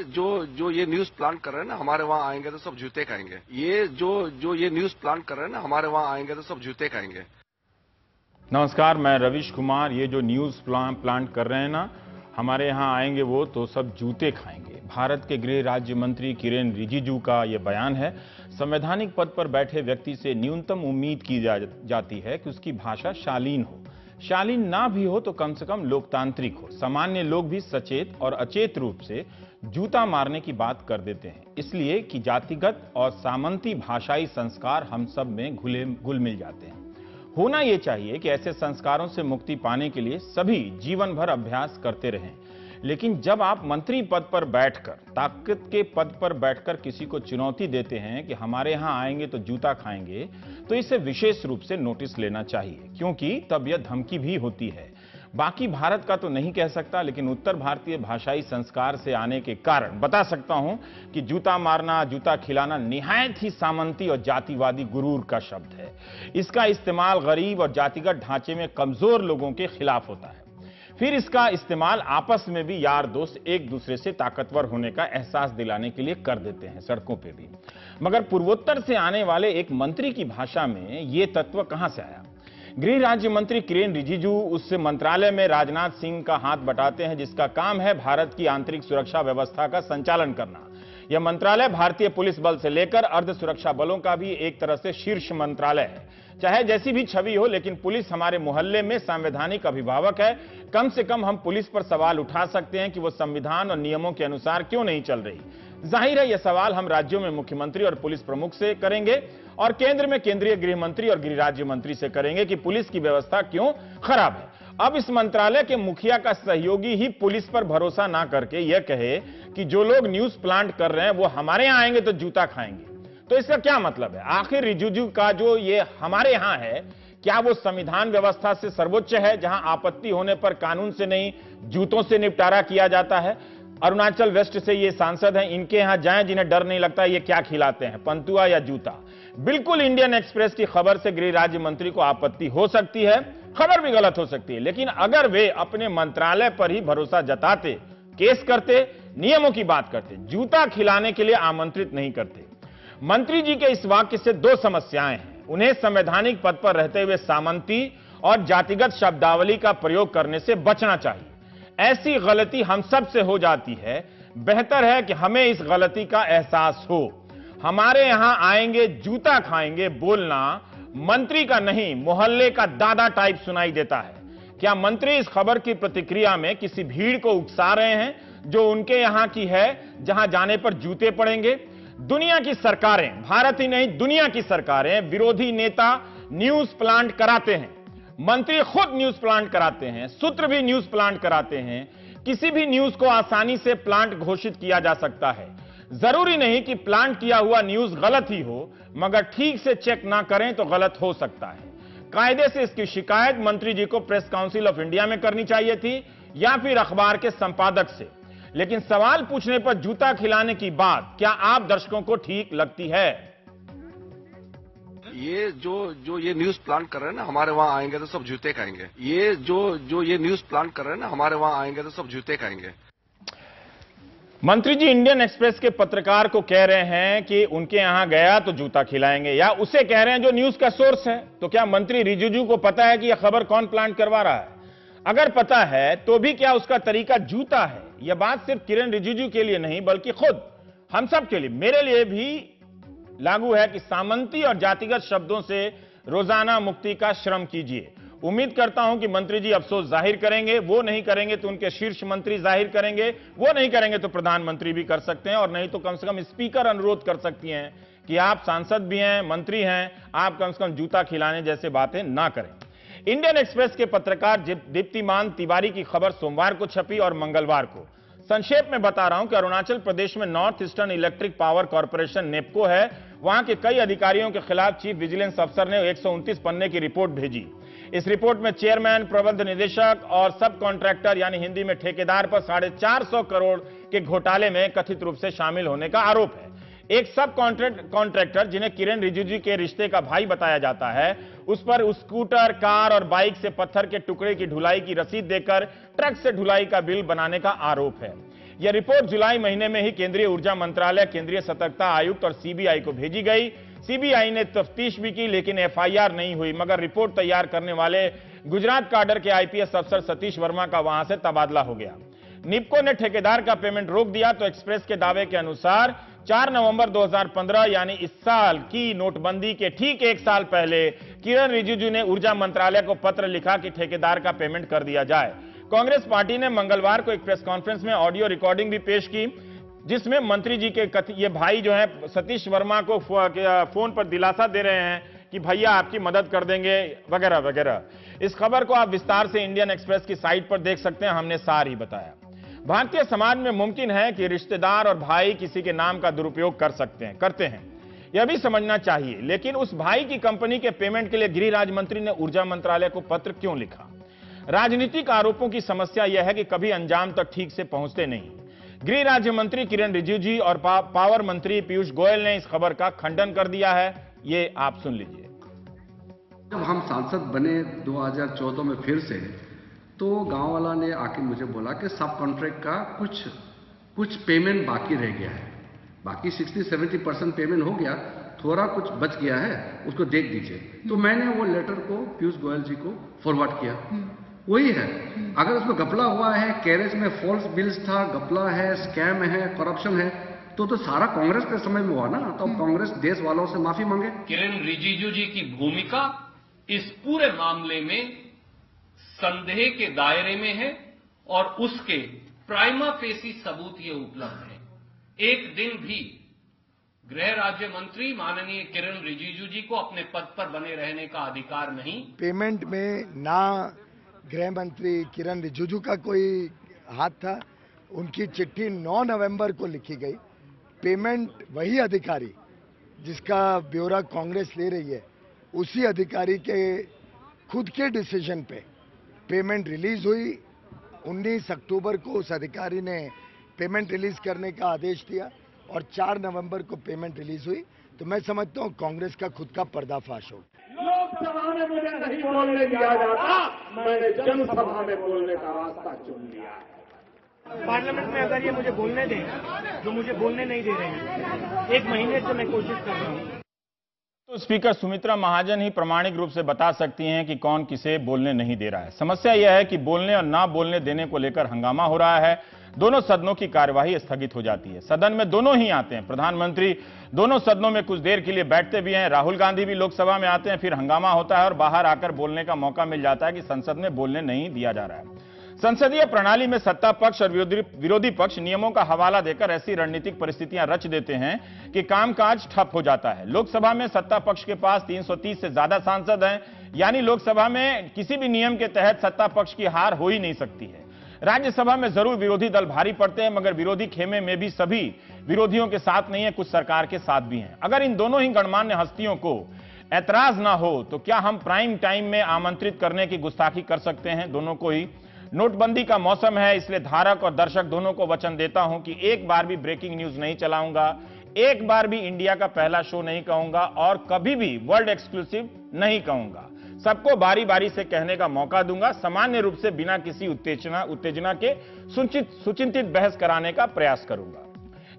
जो ये news plan कर रहे हैं ना, हमारे वहाँ आएंगे तो सब जूते खाएंगे। ये जो ये न्यूज प्लान कर रहे हैं ना, हमारे वहाँ आएंगे तो सब जूते खाएंगे। नमस्कार, मैं रविश कुमार। ये जो न्यूज प्लान कर रहे हैं ना, हमारे यहाँ आएंगे वो तो सब जूते खाएंगे। भारत के गृह राज्य मंत्री किरेन रिजिजू का ये बयान है। संवैधानिक पद पर बैठे व्यक्ति से न्यूनतम उम्मीद की जाती है कि उसकी भाषा शालीन हो। शालीन ना भी हो तो कम से कम लोकतांत्रिक हो। सामान्य लोग भी सचेत और अचेत रूप से जूता मारने की बात कर देते हैं, इसलिए कि जातिगत और सामंती भाषाई संस्कार हम सब में घुल मिल जाते हैं। होना यह चाहिए कि ऐसे संस्कारों से मुक्ति पाने के लिए सभी जीवन भर अभ्यास करते रहें। लेकिन जब आप मंत्री पद पर बैठकर, ताकत के पद पर बैठकर किसी को चुनौती देते हैं कि हमारे यहां आएंगे तो जूता खाएंगे, तो इसे विशेष रूप से नोटिस लेना चाहिए, क्योंकि तब यह धमकी भी होती है। बाकी भारत का तो नहीं कह सकता, लेकिन उत्तर भारतीय भाषाई संस्कार से आने के कारण बता सकता हूं कि जूता मारना, जूता खिलाना निहायत ही सामंती और जातिवादी गुरूर का शब्द है। इसका इस्तेमाल गरीब और जातिगत ढांचे में कमजोर लोगों के खिलाफ होता है। फिर इसका इस्तेमाल आपस में भी यार दोस्त एक दूसरे से ताकतवर होने का एहसास दिलाने के लिए कर देते हैं, सड़कों पे भी। मगर पूर्वोत्तर से आने वाले एक मंत्री की भाषा में यह तत्व कहां से आया? गृह राज्य मंत्री किरेन रिजिजू उस मंत्रालय में राजनाथ सिंह का हाथ बटाते हैं, जिसका काम है भारत की आंतरिक सुरक्षा व्यवस्था का संचालन करना। यह मंत्रालय भारतीय पुलिस बल से लेकर अर्ध सुरक्षा बलों का भी एक तरह से शीर्ष मंत्रालय है। चाहे जैसी भी छवि हो, लेकिन पुलिस हमारे मोहल्ले में संवैधानिक अभिभावक है। कम से कम हम पुलिस पर सवाल उठा सकते हैं कि वो संविधान और नियमों के अनुसार क्यों नहीं चल रही। जाहिर है यह सवाल हम राज्यों में मुख्यमंत्री और पुलिस प्रमुख से करेंगे और केंद्र में केंद्रीय गृह मंत्री और गृह राज्य मंत्री से करेंगे कि पुलिस की व्यवस्था क्यों खराब है। अब इस मंत्रालय के मुखिया का सहयोगी ही पुलिस पर भरोसा ना करके यह कहे कि जो लोग न्यूज प्लांट कर रहे हैं वो हमारे यहां आएंगे तो जूता खाएंगे, तो इसका क्या मतलब है? आखिर रिजिजू का जो ये हमारे यहां है, क्या वो संविधान व्यवस्था से सर्वोच्च है, जहां आपत्ति होने पर कानून से नहीं जूतों से निपटारा किया जाता है? अरुणाचल वेस्ट से ये सांसद हैं, इनके यहां जाएं जिन्हें डर नहीं लगता, ये क्या खिलाते हैं, पंतुआ या जूता? बिल्कुल इंडियन एक्सप्रेस की खबर से गृह राज्य मंत्री को आपत्ति हो सकती है, खबर भी गलत हो सकती है, लेकिन अगर वे अपने मंत्रालय पर ही भरोसा जताते, केस करते, नियमों की बात करते, जूता खिलाने के लिए आमंत्रित नहीं करते। मंत्री जी के इस वाक्य से दो समस्याएं हैं। उन्हें संवैधानिक पद पर रहते हुए सामंती और जातिगत शब्दावली का प्रयोग करने से बचना चाहिए। ऐसी गलती हम सब से हो जाती है। बेहतर है कि हमें इस गलती का एहसास हो। हमारे यहां आएंगे जूता खाएंगे बोलना मंत्री का नहीं, मोहल्ले का दादा टाइप सुनाई देता है। क्या मंत्री इस खबर की प्रतिक्रिया में किसी भीड़ को उकसा रहे हैं जो उनके यहां की है, जहां जाने पर जूते पड़ेंगे? दुनिया की सरकारें, भारत ही नहीं दुनिया की सरकारें, विरोधी नेता न्यूज प्लांट कराते हैं, मंत्री खुद न्यूज प्लांट कराते हैं, सूत्र भी न्यूज प्लांट कराते हैं। किसी भी न्यूज को आसानी से प्लांट घोषित किया जा सकता है। जरूरी नहीं कि प्लांट किया हुआ न्यूज गलत ही हो, मगर ठीक से चेक ना करें तो गलत हो सकता है। कायदे से इसकी शिकायत मंत्री जी को प्रेस काउंसिल ऑफ इंडिया में करनी चाहिए थी या फिर अखबार के संपादक से। लेकिन सवाल पूछने पर जूता खिलाने की बात क्या आप दर्शकों को ठीक लगती है? ये जो ये न्यूज प्लान कर रहे हैं ना, हमारे वहाँ आएंगे तो सब जूते खाएंगे। ये जो ये न्यूज प्लान कर रहे हैं ना, हमारे वहाँ आएंगे तो सब जूते खाएंगे। मंत्री जी इंडियन एक्सप्रेस के पत्रकार को कह रहे हैं कि उनके यहां गया तो जूता खिलाएंगे, या उसे कह रहे हैं जो न्यूज का सोर्स है। तो क्या मंत्री रिजिजू को पता है कि यह खबर कौन प्लांट करवा रहा है? अगर पता है तो भी क्या उसका तरीका जूता है? यह बात सिर्फ किरेन रिजिजू के लिए नहीं बल्कि खुद हम सब के लिए, मेरे लिए भी लागू है कि सामंती और जातिगत शब्दों से रोजाना मुक्ति का श्रम कीजिए। उम्मीद करता हूं कि मंत्री जी अफसोस जाहिर करेंगे। वो नहीं करेंगे तो उनके शीर्ष मंत्री जाहिर करेंगे, वो नहीं करेंगे तो प्रधानमंत्री भी कर सकते हैं, और नहीं तो कम से कम स्पीकर अनुरोध कर सकती हैं कि आप सांसद भी हैं, मंत्री हैं, आप कम से कम जूता खिलाने जैसे बातें ना करें। इंडियन एक्सप्रेस के पत्रकार दीप्तिमान तिवारी की खबर सोमवार को छपी और मंगलवार को। संक्षेप में बता रहा हूं कि अरुणाचल प्रदेश में North Eastern Electric Power Corporation NEEPCO है, वहां के कई अधिकारियों के खिलाफ चीफ विजिलेंस अफसर ने 129 पन्ने की रिपोर्ट भेजी। इस रिपोर्ट में चेयरमैन, प्रबंध निदेशक और सब कॉन्ट्रैक्टर यानी हिंदी में ठेकेदार पर 450 करोड़ के घोटाले में कथित रूप से शामिल होने का आरोप है। एक सब कॉन्ट्रैक्टर जिन्हें किरेन रिजिजू के रिश्ते का भाई बताया जाता है, उस पर स्कूटर, कार और बाइक से पत्थर के टुकड़े की ढुलाई की रसीद देकर ट्रक से ढुलाई का बिल बनाने का आरोप है। यह रिपोर्ट जुलाई महीने में ही केंद्रीय ऊर्जा मंत्रालय, केंद्रीय सतर्कता आयुक्त और सीबीआई को भेजी गई। सीबीआई ने तफ्तीश भी की, लेकिन एफआईआर नहीं हुई। मगर रिपोर्ट तैयार करने वाले गुजरात काडर के आईपीएस अफसर सतीश वर्मा का वहां से तबादला हो गया। निपको ने ठेकेदार का पेमेंट रोक दिया तो एक्सप्रेस के दावे के अनुसार 4 नवंबर 2015 यानी इस साल की नोटबंदी के ठीक एक साल पहले किरण रिजिजू ने ऊर्जा मंत्रालय को पत्र लिखा कि ठेकेदार का पेमेंट कर दिया जाए। कांग्रेस पार्टी ने मंगलवार को एक प्रेस कॉन्फ्रेंस में ऑडियो रिकॉर्डिंग भी पेश की, जिसमें मंत्री जी के ये भाई जो है सतीश वर्मा को फोन पर दिलासा दे रहे हैं कि भैया आपकी मदद कर देंगे वगैरह वगैरह। इस खबर को आप विस्तार से इंडियन एक्सप्रेस की साइट पर देख सकते हैं, हमने सार ही बताया। भारतीय समाज में मुमकिन है कि रिश्तेदार और भाई किसी के नाम का दुरुपयोग करते हैं, यह भी समझना चाहिए। लेकिन उस भाई की कंपनी के पेमेंट के लिए गृह राज्य मंत्री ने ऊर्जा मंत्रालय को पत्र क्यों लिखा? राजनीतिक आरोपों की समस्या यह है कि कभी अंजाम तक ठीक से पहुंचते नहीं। गृह राज्य मंत्री किरण रिजिजू और पावर मंत्री पीयूष गोयल ने इस खबर का खंडन कर दिया है। ये आप सुन लीजिए। जब हम सांसद बने 2014 में फिर से, तो गांव वाला ने आके मुझे बोला कि सब कॉन्ट्रैक्ट का कुछ पेमेंट बाकी रह गया है, बाकी 60-70% पेमेंट हो गया, थोड़ा कुछ बच गया है, उसको देख दीजिए। तो मैंने वो लेटर को पीयूष गोयल जी को फॉरवर्ड किया। वही है, अगर उसमें घपला हुआ है, कैरेज में फॉल्स बिल्स था, घपला है, स्कैम है, करप्शन है, तो सारा कांग्रेस के समय में हुआ ना। तो कांग्रेस देश वालों से माफी मांगे। किरण रिजिजू जी की भूमिका इस पूरे मामले में संदेह के दायरे में है और उसके प्राइमा फेसी सबूत ये उपलब्ध है। एक दिन भी गृह राज्य मंत्री माननीय किरण रिजिजू जी को अपने पद पर बने रहने का अधिकार नहीं। पेमेंट में ना गृह मंत्री किरण रिजिजू का कोई हाथ था। उनकी चिट्ठी 9 नवंबर को लिखी गई। पेमेंट वही अधिकारी जिसका ब्यौरा कांग्रेस ले रही है, उसी अधिकारी के खुद के डिसीजन पे पेमेंट रिलीज हुई। 19 अक्टूबर को उस अधिकारी ने पेमेंट रिलीज करने का आदेश दिया और 4 नवंबर को पेमेंट रिलीज हुई। तो मैं समझता हूं कांग्रेस का खुद का पर्दाफाश हो। लोकसभा में मुझे नहीं बोलने दिया जाता, मैंने जनसभा में बोलने का रास्ता चुन लिया है। पार्लियामेंट में अगर ये मुझे बोलने दें, जो मुझे बोलने नहीं दे रहे हैं, 1 महीने से मैं कोशिश कर रहा हूँ। तो स्पीकर सुमित्रा महाजन ही प्रामाणिक रूप से बता सकती हैं कि कौन किसे बोलने नहीं दे रहा है। समस्या यह है कि बोलने और ना बोलने देने को लेकर हंगामा हो रहा है। दोनों सदनों की कार्यवाही स्थगित हो जाती है। सदन में दोनों ही आते हैं, प्रधानमंत्री दोनों सदनों में कुछ देर के लिए बैठते भी हैं, राहुल गांधी भी लोकसभा में आते हैं, फिर हंगामा होता है और बाहर आकर बोलने का मौका मिल जाता है कि संसद में बोलने नहीं दिया जा रहा है। संसदीय प्रणाली में सत्ता पक्ष और विरोधी पक्ष नियमों का हवाला देकर ऐसी रणनीतिक परिस्थितियां रच देते हैं कि कामकाज ठप हो जाता है। लोकसभा में सत्ता पक्ष के पास 330 से ज्यादा सांसद हैं, यानी लोकसभा में किसी भी नियम के तहत सत्ता पक्ष की हार हो ही नहीं सकती है। राज्यसभा में जरूर विरोधी दल भारी पड़ते हैं, मगर विरोधी खेमे में भी सभी विरोधियों के साथ नहीं है, कुछ सरकार के साथ भी हैं। अगर इन दोनों ही गणमान्य हस्तियों को ऐतराज ना हो तो क्या हम प्राइम टाइम में आमंत्रित करने की गुस्ताखी कर सकते हैं दोनों को ही? नोटबंदी का मौसम है, इसलिए धारक और दर्शक दोनों को वचन देता हूं कि एक बार भी ब्रेकिंग न्यूज नहीं चलाऊंगा, एक बार भी इंडिया का पहला शो नहीं कहूंगा और कभी भी वर्ल्ड एक्सक्लूसिव नहीं कहूंगा। सबको बारी बारी से कहने का मौका दूंगा, सामान्य रूप से बिना किसी उत्तेजना के सुचिंतित बहस कराने का प्रयास करूंगा।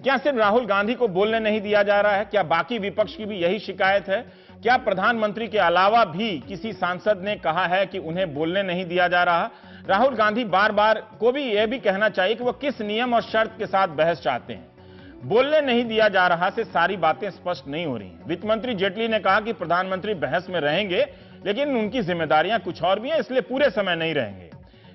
क्या सिर्फ राहुल गांधी को बोलने नहीं दिया जा रहा है? क्या बाकी विपक्ष की भी यही शिकायत है? क्या प्रधानमंत्री के अलावा भी किसी सांसद ने कहा है कि उन्हें बोलने नहीं दिया जा रहा? राहुल गांधी बार बार को भी यह भी कहना चाहिए कि वो किस नियम और शर्त के साथ बहस चाहते हैं। बोलने नहीं दिया जा रहा से सारी बातें स्पष्ट नहीं हो रही हैं। वित्त मंत्री जेटली ने कहा कि प्रधानमंत्री बहस में रहेंगे, लेकिन उनकी जिम्मेदारियां कुछ और भी हैं, इसलिए पूरे समय नहीं रहेंगे।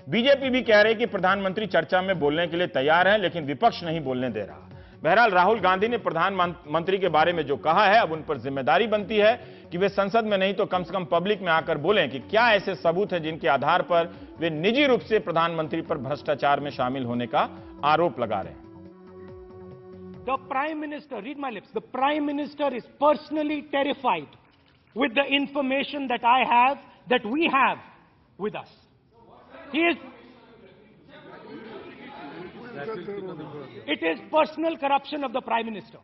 बीजेपी भी कह रही कि प्रधानमंत्री चर्चा में बोलने के लिए तैयार है, लेकिन विपक्ष नहीं बोलने दे रहा। बहरहाल राहुल गांधी ने प्रधानमंत्री के बारे में जो कहा है, अब उन पर जिम्मेदारी बनती है कि वे संसद में नहीं तो कम से कम पब्लिक में आकर बोलें कि क्या ऐसे सबूत हैं जिनके आधार पर वे निजी रूप से प्रधानमंत्री पर भ्रष्टाचार में शामिल होने का आरोप लगा रहे हैं। The Prime Minister, read my lips, the Prime Minister is personally terrified with the information that I have, that we have with us. He is. It is personal corruption of the Prime Minister.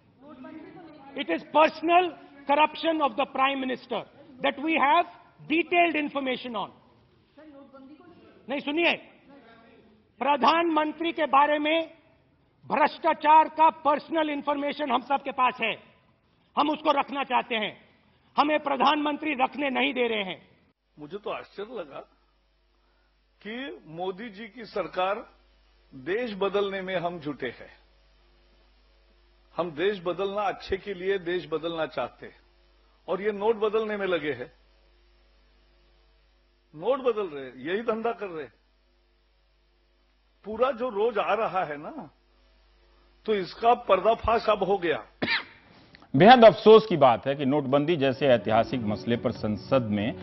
It is personal corruption of the Prime Minister that we have detailed information on. नहीं सुनिए, प्रधानमंत्री के बारे में भ्रष्टाचार का personal information हम सबके पास है, हम उसको रखना चाहते हैं, हमें प्रधानमंत्री रखने नहीं दे रहे हैं। मुझे तो आश्चर्य लगा कि मोदी जी की सरकार देश बदलने में हम जुटे हैं। हम देश बदलना, अच्छे के लिए देश बदलना चाहते हैं और ये नोट बदलने में लगे हैं। नोट बदल रहे, यही धंधा कर रहे। पूरा जो रोज आ रहा है ना, तो इसका पर्दाफाश अब हो गया। बेहद अफसोस की बात है कि नोटबंदी जैसे ऐतिहासिक मसले पर संसद में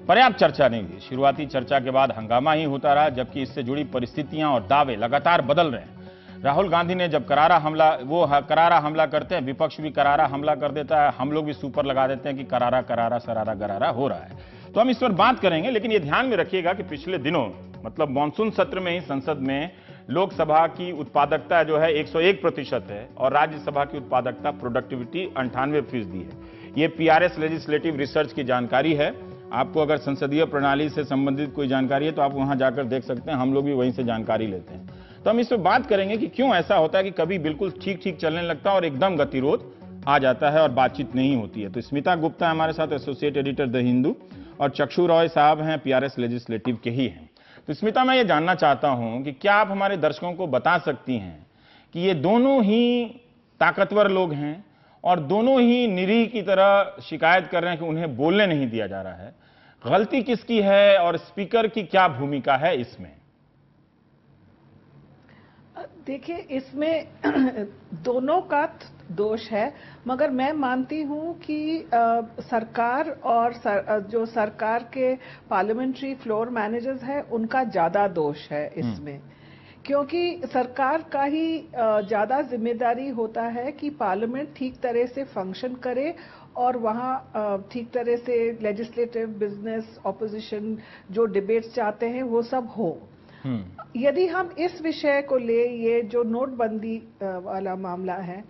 पर्याप्त चर्चा नहीं हुई। शुरुआती चर्चा के बाद हंगामा ही होता रहा, जबकि इससे जुड़ी परिस्थितियां और दावे लगातार बदल रहे हैं। राहुल गांधी ने जब करारा हमला करते हैं, विपक्ष भी करारा हमला कर देता है, हम लोग भी सुपर लगा देते हैं कि करारा करारा सरारा गरारा हो रहा है। तो हम इस पर बात करेंगे, लेकिन ये ध्यान में रखिएगा कि पिछले दिनों, मतलब मानसून सत्र में ही संसद में लोकसभा की उत्पादकता जो है 101% है और राज्यसभा की उत्पादकता प्रोडक्टिविटी 98% है। ये पीआरएस लेजिस्लेटिव रिसर्च की जानकारी है। आपको अगर संसदीय प्रणाली से संबंधित कोई जानकारी है तो आप वहां जाकर देख सकते हैं, हम लोग भी वहीं से जानकारी लेते हैं। तो हम इस पर बात करेंगे कि क्यों ऐसा होता है कि कभी बिल्कुल ठीक ठीक चलने लगता है और एकदम गतिरोध आ जाता है और बातचीत नहीं होती है। तो स्मिता गुप्ता हमारे साथ, एसोसिएट एडिटर द हिंदू, और चक्षु रॉय साहब हैं, पीआरएस लेजिस्लेटिव के ही हैं। तो स्मिता, मैं ये जानना चाहता हूं कि क्या आप हमारे दर्शकों को बता सकती हैं कि ये दोनों ही ताकतवर लोग हैं और दोनों ही निरीह की तरह शिकायत कर रहे हैं कि उन्हें बोलने नहीं दिया जा रहा है। गलती किसकी है और स्पीकर की क्या भूमिका है इसमें? देखिए, इसमें दोनों का दोष है, मगर मैं मानती हूं कि सरकार और जो सरकार के पार्लियामेंट्री फ्लोर मैनेजर्स हैं उनका ज्यादा दोष है इसमें, क्योंकि सरकार का ही ज्यादा जिम्मेदारी होता है कि पार्लियामेंट ठीक तरह से फंक्शन करे और वहाँ ठीक तरह से लेजिस्लेटिव, बिजनेस, ऑपोजिशन जो डिबेट्स चाहते हैं वो सब हो। यदि हम इस विषय को ले, ये जो नोटबंदी वाला मामला है,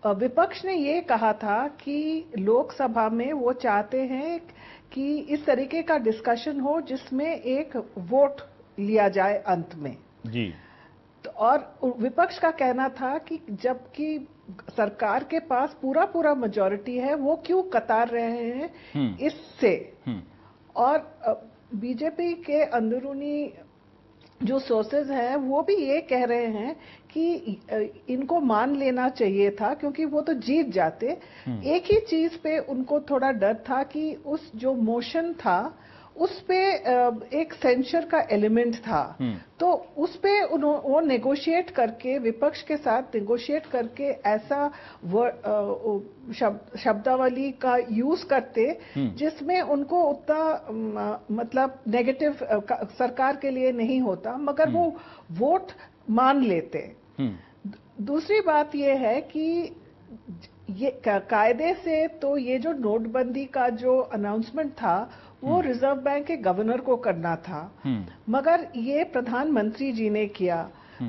विपक्ष ने ये कहा था कि लोकसभा में वो चाहते हैं कि इस तरीके का डिस्कशन हो जिसमें एक वोट लिया जाए अंत में जी। तो और विपक्ष का कहना था कि जबकि सरकार के पास पूरा मेजॉरिटी है, वो क्यों कतार रहे हैं इससे। और बीजेपी के अंदरूनी जो सोर्सेज हैं वो भी ये कह रहे हैं कि इनको मान लेना चाहिए था, क्योंकि वो तो जीत जाते। एक ही चीज पे उनको थोड़ा डर था कि उस जो मोशन था उस पे एक सेंसर का एलिमेंट था, तो उस पे वो नेगोशिएट करके, विपक्ष के साथ नेगोशिएट करके ऐसा शब्दावली का यूज करते जिसमें उनको उतना मतलब नेगेटिव सरकार के लिए नहीं होता, मगर वो वोट मान लेते। दूसरी बात ये है कि ये कायदे से तो ये जो नोटबंदी का जो अनाउंसमेंट था वो रिजर्व बैंक के गवर्नर को करना था, मगर ये प्रधानमंत्री जी ने किया।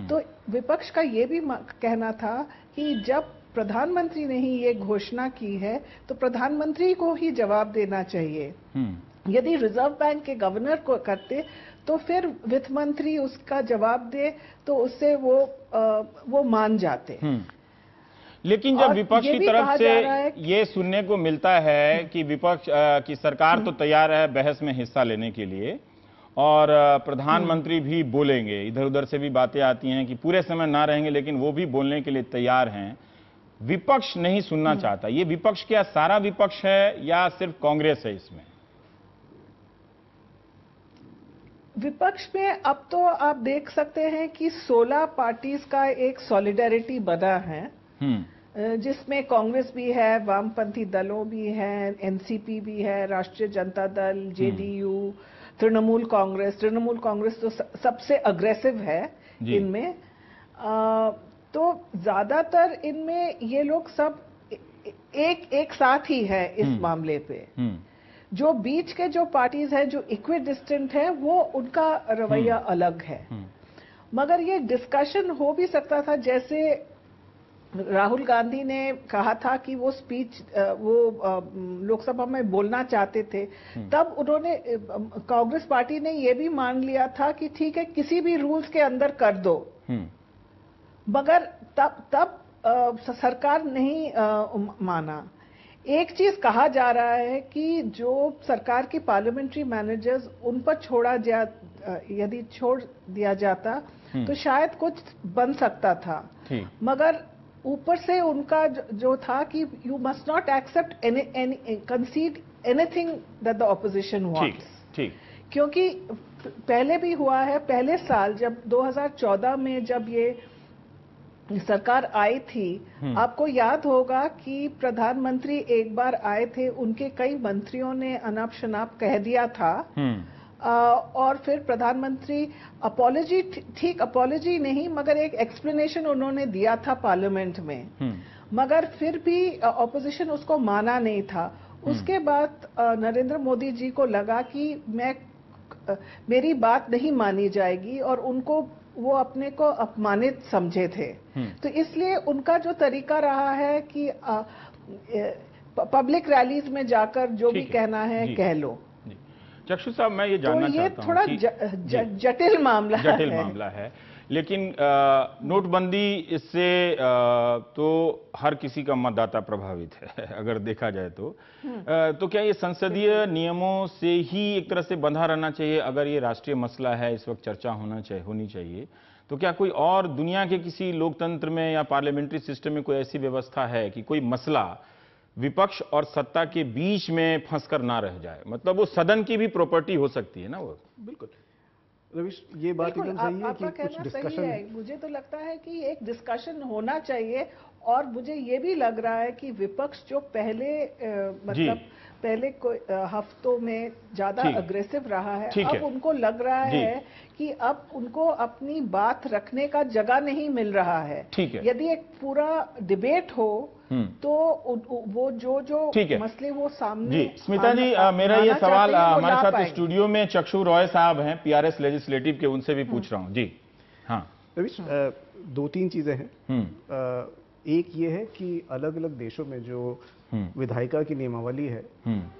तो विपक्ष का ये भी कहना था कि जब प्रधानमंत्री ने ही ये घोषणा की है तो प्रधानमंत्री को ही जवाब देना चाहिए। यदि रिजर्व बैंक के गवर्नर को करते तो फिर वित्त मंत्री उसका जवाब दे तो उससे वो मान जाते। लेकिन जब विपक्ष की तरफ से ये सुनने को मिलता है कि विपक्ष की सरकार तो तैयार है बहस में हिस्सा लेने के लिए और प्रधानमंत्री भी बोलेंगे, इधर उधर से भी बातें आती हैं कि पूरे समय ना रहेंगे लेकिन वो भी बोलने के लिए तैयार हैं, विपक्ष नहीं सुनना चाहता। ये विपक्ष क्या सारा विपक्ष है या सिर्फ कांग्रेस है इसमें? विपक्ष में अब तो आप देख सकते हैं कि 16 पार्टीज का एक सॉलिडेरिटी बना है, जिसमें कांग्रेस भी है, वामपंथी दलों भी हैं, एनसीपी भी है, राष्ट्रीय जनता दल, जेडीयू, तृणमूल कांग्रेस तो सबसे अग्रेसिव है इनमें। तो ज्यादातर इनमें ये लोग सब एक साथ ही है इस मामले पे। जो बीच के जो पार्टीज हैं जो इक्विडिस्टेंट हैं वो उनका रवैया अलग है, मगर ये डिस्कशन हो भी सकता था। जैसे राहुल गांधी ने कहा था कि वो स्पीच वो लोकसभा में बोलना चाहते थे, तब उन्होंने कांग्रेस पार्टी ने ये भी मान लिया था कि ठीक है किसी भी रूल्स के अंदर कर दो, मगर तब सरकार नहीं माना। एक चीज कहा जा रहा है कि जो सरकार की पार्लियामेंट्री मैनेजर्स उन पर यदि छोड़ दिया जाता तो शायद कुछ बन सकता था, मगर ऊपर से उनका जो था कि you must not accept concede anything that the opposition wants. क्योंकि पहले भी हुआ है, पहले साल जब 2014 में जब ये सरकार आई थी, आपको याद होगा कि प्रधानमंत्री एक बार आए थे, उनके कई मंत्रियों ने अनाप शनाप कह दिया था, और फिर प्रधानमंत्री अपॉलॉजी नहीं मगर एक एक्सप्लेनेशन उन्होंने दिया था पार्लियामेंट में, मगर फिर भी ऑपोजिशन उसको माना नहीं था। उसके बाद नरेंद्र मोदी जी को लगा कि मेरी बात नहीं मानी जाएगी, और उनको वो अपने को अपमानित समझे थे, तो इसलिए उनका जो तरीका रहा है कि पब्लिक रैलीज में जाकर जो भी कहना है कह लो। चक्षु साहब, मैं ये जानना चाहता हूं कि थोड़ा जटिल मामला है, लेकिन नोटबंदी इससे तो हर किसी का मतदाता प्रभावित है अगर देखा जाए तो क्या ये संसदीय नियमों से ही एक तरह से बंधा रहना चाहिए? अगर ये राष्ट्रीय मसला है, इस वक्त चर्चा होनी चाहिए, तो क्या कोई और दुनिया के किसी लोकतंत्र में या पार्लियामेंट्री सिस्टम में कोई ऐसी व्यवस्था है कि कोई मसला विपक्ष और सत्ता के बीच में फंसकर ना रह जाए? मतलब वो सदन की भी प्रॉपर्टी हो सकती है ना वो। बिल्कुल रविश, ये बात एकदम सही है कि कुछ डिस्कशन, मुझे तो लगता है कि एक डिस्कशन होना चाहिए, और मुझे ये भी लग रहा है कि विपक्ष जो पहले कोई हफ्तों में ज्यादा अग्रेसिव रहा है, अब उनको लग रहा है कि अब उनको अपनी बात रखने का जगह नहीं मिल रहा है। यदि एक पूरा डिबेट हो तो वो जो मसले वो सामने। जी स्मिता जी, मेरा ये सवाल हमारे साथ स्टूडियो में चक्षु रॉय साहब हैं, पीआरएस लेजिस्लेटिव के, उनसे भी पूछ रहा हूँ। जी हाँ रविश, दो तीन चीजें हैं। एक ये है कि अलग अलग देशों में जो विधायिका की नियमावली है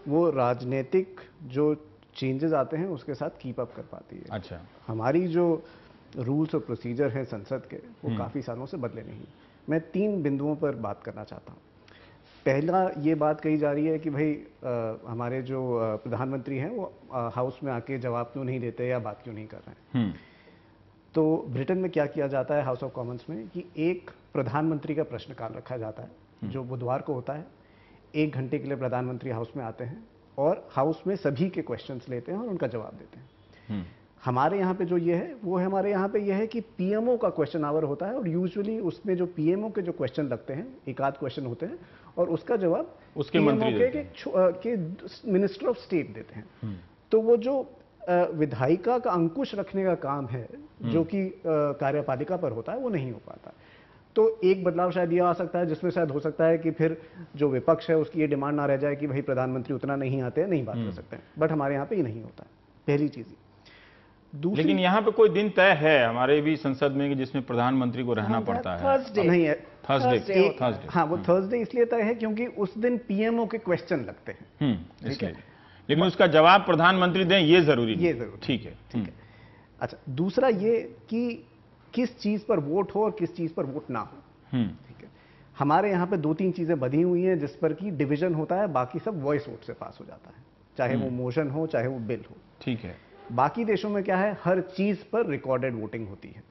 वो राजनीतिक जो चेंजेस आते हैं उसके साथ कीप अप कर पाती है। अच्छा, हमारी जो रूल्स और प्रोसीजर हैं संसद के वो काफी सालों से बदले नहीं। मैं 3 बिंदुओं पर बात करना चाहता हूँ। पहला, ये बात कही जा रही है कि भाई हमारे जो प्रधानमंत्री हैं वो हाउस में आके जवाब क्यों नहीं देते या बात क्यों नहीं कर रहे हैं। तो ब्रिटेन में क्या किया जाता है हाउस ऑफ कॉमन्स में कि एक प्रधानमंत्री का प्रश्नकाल रखा जाता है जो बुधवार को होता है। 1 घंटे के लिए प्रधानमंत्री हाउस में आते हैं और हाउस में सभी के क्वेश्चंस लेते हैं और उनका जवाब देते हैं। हमारे यहाँ पे जो ये है वो है, हमारे यहाँ पे ये है कि पीएमओ का क्वेश्चन आवर होता है, और यूजुअली उसमें जो पीएमओ के जो क्वेश्चन लगते हैं, एक आध क्वेश्चन होते हैं, और उसका जवाब उसके मंत्री के मिनिस्टर ऑफ स्टेट देते हैं। तो वो जो विधायिका का अंकुश रखने का काम है जो कि कार्यपालिका पर होता है वो नहीं हो पाता। तो एक बदलाव शायद यह आ सकता है जिसमें शायद हो सकता है कि फिर जो विपक्ष है उसकी ये डिमांड ना रह जाए कि भाई प्रधानमंत्री उतना नहीं आते हैं, नहीं बात कर सकते हैं, बट हमारे यहाँ पे ये नहीं होता है। पहली चीज। लेकिन यहाँ पे कोई दिन तय है हमारे भी संसद में जिसमें प्रधानमंत्री को रहना पड़ता है? नहीं है, थर्सडे। हाँ, वो थर्सडे इसलिए तय है क्योंकि उस दिन पीएमओ के क्वेश्चन लगते हैं, इसलिए। लेकिन उसका जवाब प्रधानमंत्री दें ये जरूरी नहीं। ये जरूरी, ठीक है। अच्छा, दूसरा ये कि किस चीज पर वोट हो और किस चीज पर वोट ना हो। ठीक है, हमारे यहाँ पे 2-3 चीजें बधी हुई हैं जिस पर कि डिवीजन होता है, बाकी सब वॉइस वोट से पास हो जाता है, चाहे वो मोशन हो चाहे वो बिल हो। ठीक है। बाकी देशों में क्या है, हर चीज पर रिकॉर्डेड वोटिंग होती है,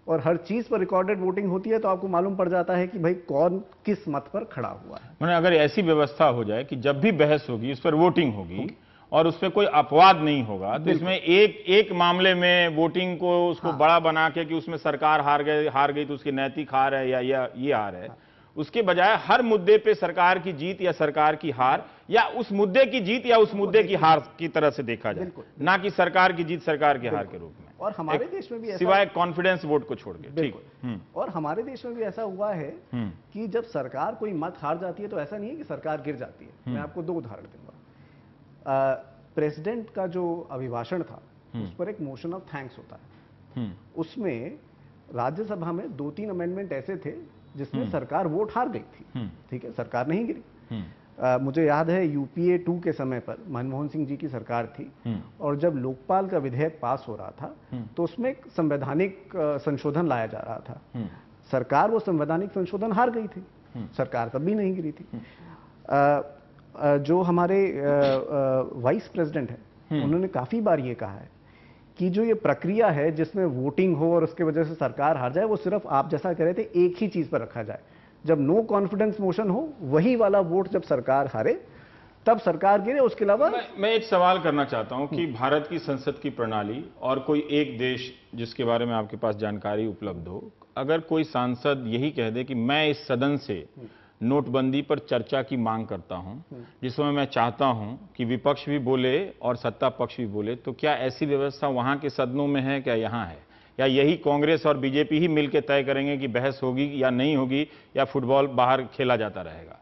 और हर चीज पर रिकॉर्डेड वोटिंग होती है तो आपको मालूम पड़ जाता है कि भाई कौन किस मत पर खड़ा हुआ है। मैंने अगर ऐसी व्यवस्था हो जाए कि जब भी बहस होगी उस पर वोटिंग होगी और उस पर कोई अपवाद नहीं होगा, तो इसमें एक मामले में वोटिंग को उसको बड़ा बना के कि उसमें सरकार हार गई तो उसकी नैतिक हार है या ये हार है, उसके बजाय हर मुद्दे पे सरकार की जीत या सरकार की हार, या उस मुद्दे की जीत या उस मुद्दे की हार की तरह से देखा जाए, ना कि सरकार की जीत सरकार की हार के रूप में। और हमारे देश में भी ऐसा, सिवाय कॉन्फिडेंस वोट को छोड़ के। ठीक। और हमारे देश में भी ऐसा हुआ है कि जब सरकार कोई मत हार जाती है तो ऐसा नहीं है कि सरकार गिर जाती है। मैं आपको 2 उदाहरण दूंगा। प्रेसिडेंट का जो अभिभाषण था उस पर एक मोशन ऑफ थैंक्स होता है। उसमें राज्यसभा में 2-3 अमेंडमेंट ऐसे थे जिसमें सरकार वोट हार गई थी। ठीक है, सरकार नहीं गिरी। मुझे याद है यूपीए 2 के समय पर मनमोहन सिंह जी की सरकार थी, और जब लोकपाल का विधेयक पास हो रहा था तो उसमें एक संवैधानिक संशोधन लाया जा रहा था। सरकार वो संवैधानिक संशोधन हार गई थी, सरकार तब भी नहीं गिरी थी। जो हमारे वाइस प्रेसिडेंट हैं, उन्होंने काफी बार ये कहा है कि जो ये प्रक्रिया है जिसमें वोटिंग हो और उसके वजह से सरकार हार जाए, वो सिर्फ आप जैसा कह रहे थे एक ही चीज पर रखा जाए, जब नो कॉन्फिडेंस मोशन हो वही वाला वोट जब सरकार हारे तब सरकार गिरे, उसके अलावा। मैं एक सवाल करना चाहता हूं कि भारत की संसद की प्रणाली और कोई एक देश जिसके बारे में आपके पास जानकारी उपलब्ध हो, अगर कोई सांसद यही कह दे कि मैं इस सदन से नोटबंदी पर चर्चा की मांग करता हूं, जिसमें मैं चाहता हूं कि विपक्ष भी बोले और सत्ता पक्ष भी बोले, तो क्या ऐसी व्यवस्था वहां के सदनों में है, क्या यहां है, या यही कांग्रेस और बीजेपी ही मिलकर तय करेंगे कि बहस होगी या नहीं होगी, या फुटबॉल बाहर खेला जाता रहेगा?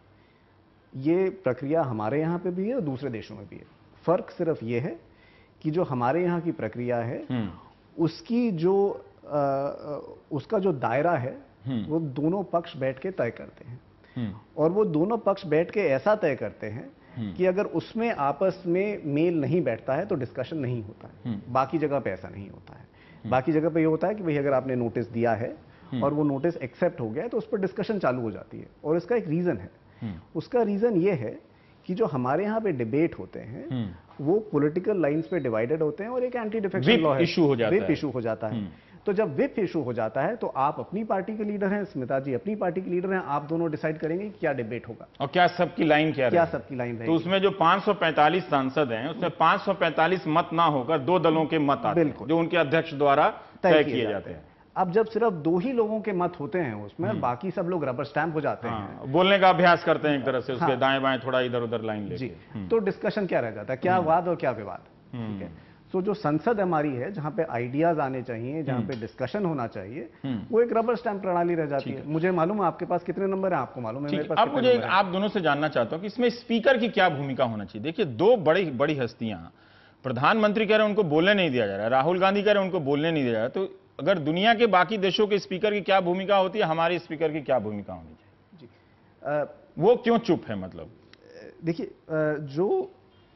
ये प्रक्रिया हमारे यहाँ पे भी है और दूसरे देशों में भी है। फर्क सिर्फ ये है कि जो हमारे यहाँ की प्रक्रिया है उसकी जो उसका जो दायरा है वो दोनों पक्ष बैठ के तय करते हैं, और वो दोनों पक्ष बैठ के ऐसा तय करते हैं कि अगर उसमें आपस में मेल नहीं बैठता है तो डिस्कशन नहीं होता है। बाकी जगह पे ऐसा नहीं होता है। बाकी जगह पे ये होता है कि भाई अगर आपने नोटिस दिया है और वो नोटिस एक्सेप्ट हो गया तो उस पर डिस्कशन चालू हो जाती है, और इसका एक रीजन है। उसका रीजन ये है कि जो हमारे यहाँ पे डिबेट होते हैं वो पॉलिटिकल लाइंस पे डिवाइडेड होते हैं और एक एंटी डिफेक्शन लॉ है, विप इशू हो जाता है। तो जब विप इशू हो जाता है तो आप अपनी पार्टी के लीडर हैं, स्मिता जी अपनी पार्टी के लीडर हैं, आप दोनों डिसाइड करेंगे कि क्या डिबेट होगा और क्या सबकी लाइन क्या सबकी लाइन रहेगी। तो उसमें जो 545 सांसद हैं उसमें 545 मत ना होकर दो दलों के मत आते हैं जो उनके अध्यक्ष द्वारा तय किए जाते हैं। अब जब सिर्फ दो ही लोगों के मत होते हैं उसमें, बाकी सब लोग रबर स्टैंप हो जाते हैं, बोलने का अभ्यास करते हैं एक तरह से, उसके दाएं बाएं थोड़ा इधर उधर लाइन लेके। तो डिस्कशन क्या रह जाता है, क्या वाद और क्या विवाद। ठीक है, तो जो संसद हमारी है जहां पे आइडियाज आने चाहिए, जहां पे डिस्कशन होना चाहिए, वो एक रबर स्टैंप प्रणाली रह जाती है। मुझे मालूम है आपके पास कितने नंबर है, आपको मालूम है मेरे पास। अब मुझे आप दोनों से जानना चाहता हूं कि इसमें स्पीकर की क्या भूमिका होना चाहिए। देखिए, दो बड़ी हस्तियां, प्रधानमंत्री कह रहे हैं उनको बोलने नहीं दिया जा रहा है, राहुल गांधी कह रहे हैं उनको बोलने नहीं दिया जा रहा है, तो अगर दुनिया के बाकी देशों के स्पीकर की क्या भूमिका होती है, हमारे स्पीकर की क्या भूमिका होनी चाहिए? वो क्यों चुप है? मतलब देखिए, जो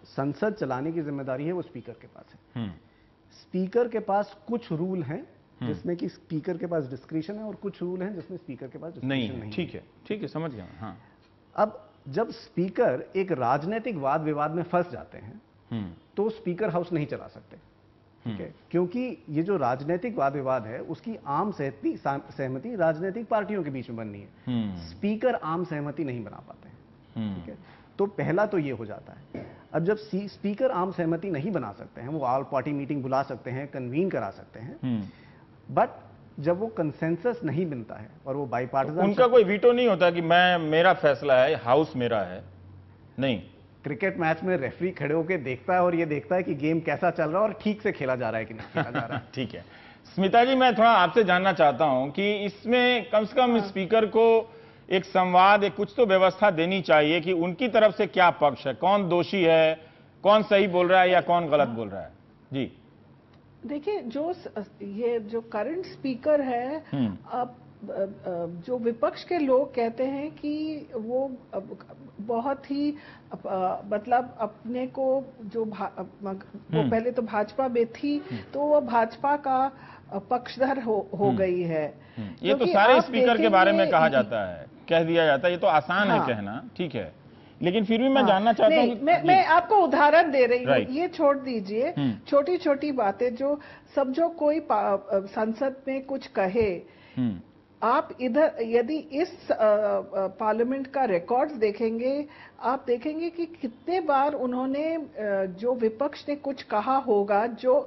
संसद चलाने की जिम्मेदारी है वो स्पीकर के पास है। स्पीकर के पास कुछ रूल हैं जिसमें कि स्पीकर के पास डिस्क्रिशन है और कुछ रूल हैं जिसमें स्पीकर के पास डिस्क्रिशन नहीं है। ठीक है, समझ गया। हाँ, अब जब स्पीकर एक राजनीतिक वाद विवाद में फंस जाते हैं तो स्पीकर हाउस नहीं चला सकते। ठीक है, क्योंकि ये जो राजनीतिक वाद विवाद है उसकी आम सहमति राजनीतिक पार्टियों के बीच में बननी है। स्पीकर आम सहमति नहीं बना पाते हैं। ठीक है, तो पहला तो ये हो जाता है। अब जब स्पीकर आम सहमति नहीं बना सकते हैं, वो ऑल पार्टी मीटिंग बुला सकते हैं, कन्वीन करा सकते हैं, बट जब वो कंसेंसस नहीं बनता है और वो बाईपार्टिजन, उनका कोई वीटो नहीं होता कि मेरा फैसला है, हाउस मेरा है। नहीं, क्रिकेट मैच में रेफरी खड़े होकर देखता है और ये देखता है कि गेम कैसा चल रहा है और ठीक से खेला जा रहा है कि नहीं खेला जा रहा है। ठीक है, स्मिता जी, मैं थोड़ा आपसे जानना चाहता हूं कि इसमें कम से कम स्पीकर को एक संवाद, एक कुछ तो व्यवस्था देनी चाहिए कि उनकी तरफ से क्या पक्ष है, कौन दोषी है, कौन सही बोल रहा है या कौन गलत बोल रहा है। जी देखिए, ये जो करंट स्पीकर है, अब जो विपक्ष के लोग कहते हैं कि वो बहुत ही मतलब अपने को जो वो पहले तो भाजपा में थी तो वो भाजपा का पक्षधर हो गई है। ये तो सारे स्पीकर के बारे में कहा जाता है, कह दिया जाता है, ये तो आसान है कहना। ठीक है, लेकिन फिर भी मैं जानना चाहता हूँ। मैं आपको उदाहरण दे रही हूँ, ये छोड़ दीजिए छोटी छोटी बातें जो समझो कोई संसद में कुछ कहे, आप इधर यदि इस पार्लियामेंट का रिकॉर्ड्स देखेंगे, आप देखेंगे कि कितने बार उन्होंने जो विपक्ष ने कुछ कहा होगा जो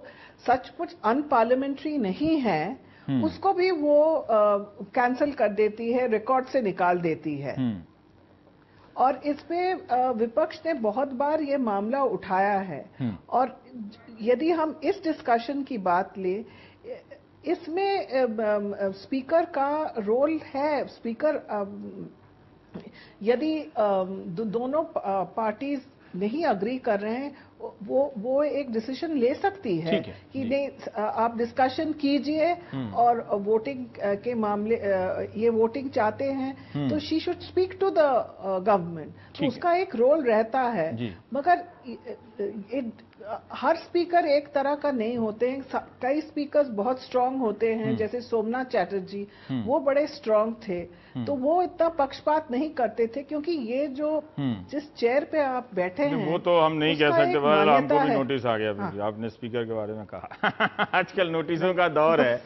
सचमुच अनपार्लियामेंट्री नहीं है, उसको भी वो कैंसिल कर देती है, रिकॉर्ड से निकाल देती है। और इसमें विपक्ष ने बहुत बार ये मामला उठाया है। और यदि हम इस डिस्कशन की बात ले, इसमें स्पीकर का रोल है। स्पीकर यदि दोनों पार्टीज नहीं अग्री कर रहे हैं, वो एक डिसीजन ले सकती है कि नहीं, आप डिस्कशन कीजिए और वोटिंग के मामले, ये वोटिंग चाहते हैं तो she should speak to the government, तो उसका एक रोल रहता है। मगर हर स्पीकर एक तरह का नहीं होते हैं। कई स्पीकर्स बहुत स्ट्रांग होते हैं, जैसे सोमनाथ चैटर्जी, वो बड़े स्ट्रांग थे, तो वो इतना पक्षपात नहीं करते थे, क्योंकि ये जो जिस चेयर पे आप बैठे हैं वो तो हम नहीं कह सकते, पर हमको भी है। नोटिस आ गया। हाँ। आपने स्पीकर के बारे में कहा आजकल नोटिसों का दौर है।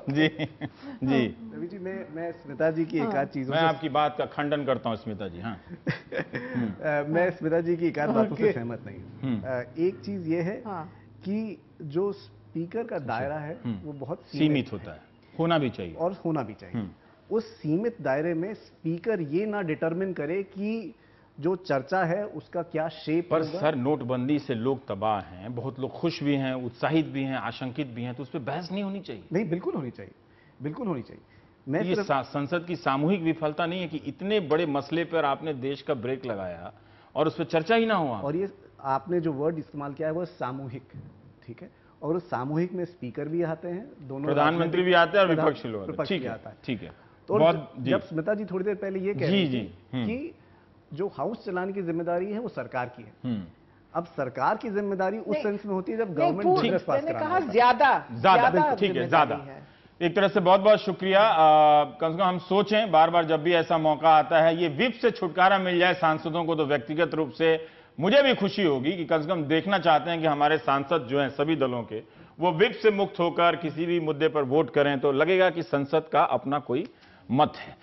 जी जी रवि जी, मैं स्मिता जी की एक आध चीजों मैं आपकी बात का खंडन करता हूँ स्मिता जी। हाँ मैं स्मिता जी की एक आध बातों से सहमत नहीं हूँ। एक चीज ये है कि जो स्पीकर का दायरा है वो बहुत सीमित होता है, होना भी चाहिए और होना भी चाहिए। उस सीमित दायरे में स्पीकर ये ना डिटरमिन करे कि जो चर्चा है उसका क्या शेप। पर सर, नोटबंदी से लोग तबाह हैं, बहुत लोग खुश भी हैं, उत्साहित भी हैं, आशंकित भी हैं, तो उस पर बहस नहीं होनी चाहिए। नहीं, बिल्कुल होनी चाहिए, बिल्कुल होनी चाहिए। मैं ये संसद की सामूहिक विफलता नहीं है कि इतने बड़े मसले पर आपने देश का ब्रेक लगाया और उस पर चर्चा ही ना हुआ। और ये आपने जो वर्ड इस्तेमाल किया है वो सामूहिक, ठीक है, और उस सामूहिक में स्पीकर भी आते हैं, दोनों प्रधानमंत्री भी आते हैं और विपक्षी लोग आते हैं। ठीक है, ठीक है। तो जब स्मिता जी थोड़ी देर पहले ये कह रही थी कि जो हाउस चलाने की जिम्मेदारी है वो सरकार की है, अब सरकार की जिम्मेदारी उस सेंस में होती है जब गवर्नमेंट बिजनेस पास कराना है। ज्यादा ठीक है, ज्यादा। एक तरह से बहुत बहुत शुक्रिया। कम से कम हम सोचें बार बार जब भी ऐसा मौका आता है, ये विप से छुटकारा मिल जाए सांसदों को, तो व्यक्तिगत रूप से मुझे भी खुशी होगी कि कम से कम देखना चाहते हैं कि हमारे सांसद जो हैं सभी दलों के, वो विप से मुक्त होकर किसी भी मुद्दे पर वोट करें, तो लगेगा कि संसद का अपना कोई मत है।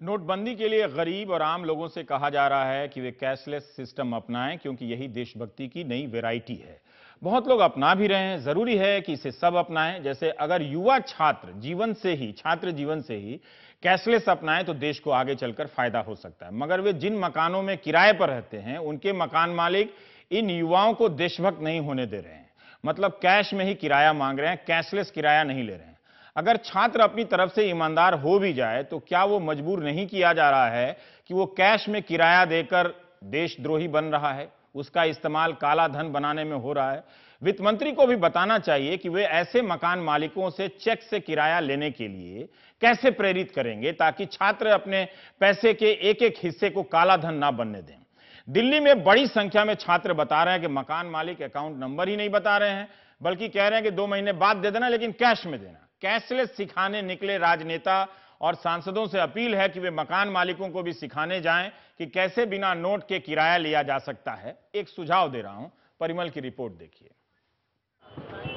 नोटबंदी के लिए गरीब और आम लोगों से कहा जा रहा है कि वे कैशलेस सिस्टम अपनाएं, क्योंकि यही देशभक्ति की नई वैरायटी है। बहुत लोग अपना भी रहे हैं, जरूरी है कि इसे सब अपनाएं। जैसे अगर युवा छात्र जीवन से ही कैशलेस अपनाएं तो देश को आगे चलकर फायदा हो सकता है। मगर वे जिन मकानों में किराए पर रहते हैं, उनके मकान मालिक इन युवाओं को देशभक्त नहीं होने दे रहे हैं। मतलब कैश में ही किराया मांग रहे हैं, कैशलेस किराया नहीं ले रहे हैं। अगर छात्र अपनी तरफ से ईमानदार हो भी जाए तो क्या वो मजबूर नहीं किया जा रहा है कि वो कैश में किराया देकर देशद्रोही बन रहा है, उसका इस्तेमाल काला धन बनाने में हो रहा है। वित्त मंत्री को भी बताना चाहिए कि वे ऐसे मकान मालिकों से चेक से किराया लेने के लिए कैसे प्रेरित करेंगे, ताकि छात्र अपने पैसे के एक एक हिस्से को काला धन ना बनने दें। दिल्ली में बड़ी संख्या में छात्र बता रहे हैं कि मकान मालिक अकाउंट नंबर ही नहीं बता रहे हैं, बल्कि कह रहे हैं कि 2 महीने बाद दे देना, लेकिन कैश में देना। कैशलेस सिखाने निकले राजनेता और सांसदों से अपील है कि वे मकान मालिकों को भी सिखाने जाएं कि कैसे बिना नोट के किराया लिया जा सकता है। एक सुझाव दे रहा हूं, परिमल की रिपोर्ट देखिए।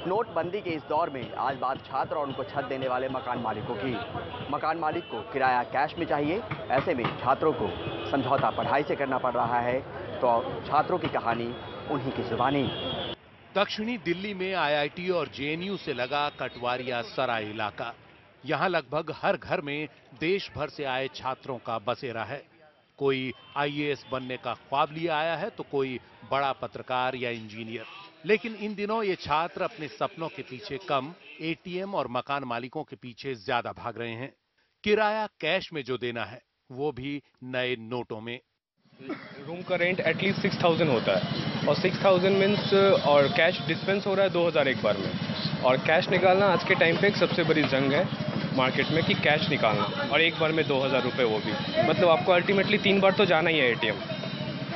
नोटबंदी के इस दौर में आज बात छात्र और उनको छत देने वाले मकान मालिकों की। मकान मालिक को किराया कैश में चाहिए, ऐसे में छात्रों को समझौता पढ़ाई से करना पड़ रहा है। तो छात्रों की कहानी उन्हीं की जुबानी। दक्षिणी दिल्ली में आईआईटी और जेएनयू से लगा कटवारिया सराय इलाका। यहां लगभग हर घर में देश भर से आए छात्रों का बसेरा है। कोई आईएएस बनने का ख्वाब लिए आया है तो कोई बड़ा पत्रकार या इंजीनियर। लेकिन इन दिनों ये छात्र अपने सपनों के पीछे कम, एटीएम और मकान मालिकों के पीछे ज्यादा भाग रहे हैं। किराया कैश में जो देना है वो भी नए नोटों में। रूम का रेंट एटलीस्ट 6000 होता है और 6000 मीन्स और कैश डिस्पेंस हो रहा है 2000 एक बार में। और कैश निकालना आज के टाइम पे एक सबसे बड़ी जंग है मार्केट में कि कैश निकालना, और एक बार में 2000 रुपये, वो भी मतलब आपको अल्टीमेटली 3 बार तो जाना ही है एटीएम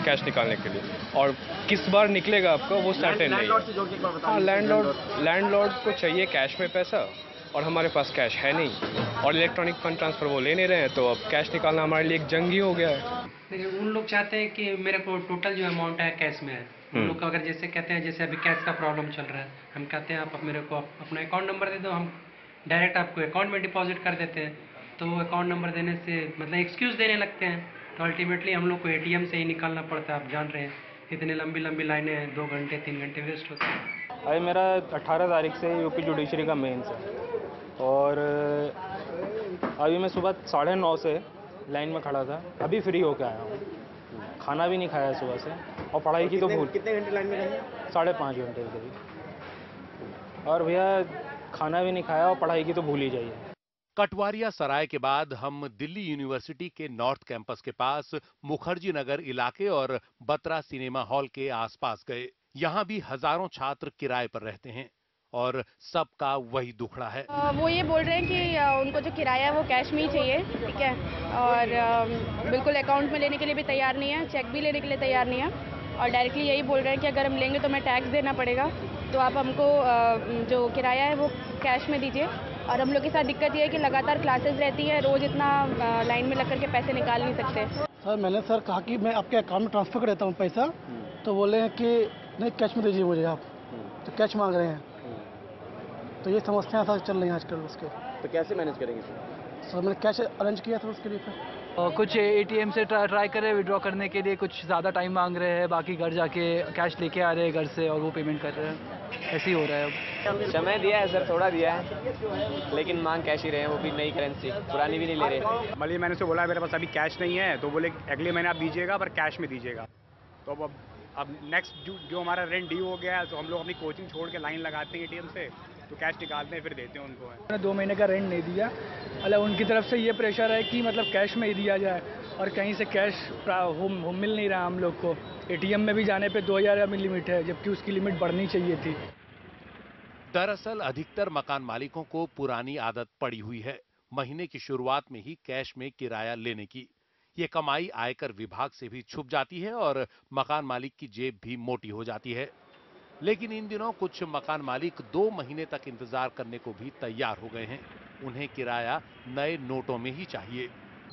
कैश निकालने के लिए, और किस बार निकलेगा आपका वो सर्टेन नहीं है। हाँ, लैंडलॉर्ड को चाहिए कैश में पैसा और हमारे पास कैश है नहीं, और इलेक्ट्रॉनिक फंड ट्रांसफर वो ले नहीं रहे हैं, तो अब कैश निकालना हमारे लिए एक जंग ही हो गया है। लेकिन उन लोग चाहते हैं कि मेरे को टोटल जो अमाउंट है कैश में है। उन लोग अगर जैसे कहते हैं, जैसे अभी कैश का प्रॉब्लम चल रहा है, हम कहते हैं आप मेरे को अपना अकाउंट नंबर दे दो, हम डायरेक्ट आपको अकाउंट में डिपॉजिट कर देते हैं। तो वो अकाउंट नंबर देने से मतलब एक्सक्यूज देने लगते हैं, तो अल्टीमेटली हम लोग को एटीएम से ही निकालना पड़ता है। आप जान रहे हैं इतने लंबी लंबी लाइनें 2 घंटे 3 घंटे वेस्ट होते हैं। अभी मेरा 18 तारीख से यूपी जुडिशरी का मेंस है, और अभी मैं सुबह 9:30 से लाइन में खड़ा था, अभी फ्री होकर आया हूँ। खाना भी नहीं खाया सुबह से, और पढ़ाई की तो भूल। कितने घंटे लाइन में रहे? 5.5 घंटे करीब। और भैया खाना भी नहीं खाया और पढ़ाई की तो भूल ही जाइए। कटवारिया सराय के बाद हम दिल्ली यूनिवर्सिटी के नॉर्थ कैंपस के पास मुखर्जी नगर इलाके और बत्रा सिनेमा हॉल के आसपास गए। यहाँ भी हजारों छात्र किराए पर रहते हैं। और सबका वही दुखड़ा है। वो ये बोल रहे हैं कि उनको जो किराया है वो कैश में ही चाहिए, ठीक है, और बिल्कुल अकाउंट में लेने के लिए भी तैयार नहीं है, चेक भी लेने के लिए तैयार नहीं है, और डायरेक्टली यही बोल रहे हैं कि अगर हम लेंगे तो हमें टैक्स देना पड़ेगा, तो आप हमको जो किराया है वो कैश में दीजिए। और हम लोग के साथ दिक्कत ये है कि लगातार क्लासेस रहती है, रोज़ इतना लाइन में लग करके पैसे निकाल नहीं सकते। सर मैंने सर कहा कि मैं आपके अकाउंट में ट्रांसफ़र कर देता हूँ पैसा, तो बोले हैं कि नहीं कैश में दीजिए मुझे आप, तो कैश मांग रहे हैं, तो ये समस्याएं सर चल रही हैं आजकल उसके। तो कैसे मैनेज करेंगे सर मैंने कैश अरेंज किया था उसके लिए फिर। कुछ एटीएम से ट्राई कर रहे हैं विड्रॉ करने के लिए, कुछ ज़्यादा टाइम मांग रहे हैं, बाकी घर जाके कैश लेके आ रहे हैं घर से और वो पेमेंट कर रहे हैं, ऐसे ही हो रहा है। समय दिया है सर, थोड़ा दिया है, लेकिन मांग कैश ही रहे हैं, वो भी नई करेंसी, पुरानी भी नहीं ले रहे। मतलब मैंने उससे बोला मेरे पास अभी कैश नहीं है, तो बोले अगले महीने आप दीजिएगा पर कैश में दीजिएगा। तो अब नेक्स्ट जो हमारा रेंट ड्यू हो गया है, तो हम लोग अपनी कोचिंग छोड़ के लाइन लगाते हैं एटीएम से, तो कैश निकालते हैं फिर देते हैं उनको। मैंने 2 महीने का रेंट नहीं दिया, मतलब उनकी तरफ से ये प्रेशर है कि मतलब कैश में ही दिया जाए, और कहीं से कैश मिल नहीं रहा हम लोग को। एटीएम में भी जाने पे 2000 लिमिट है, जबकि उसकी लिमिट बढ़नी चाहिए थी। दरअसल अधिकतर मकान मालिकों को पुरानी आदत पड़ी हुई है महीने की शुरुआत में ही कैश में किराया लेने की। ये कमाई आयकर विभाग से भी छुप जाती है और मकान मालिक की जेब भी मोटी हो जाती है। लेकिन इन दिनों कुछ मकान मालिक 2 महीने तक इंतजार करने को भी तैयार हो गए हैं। उन्हें किराया नए नोटों में ही चाहिए,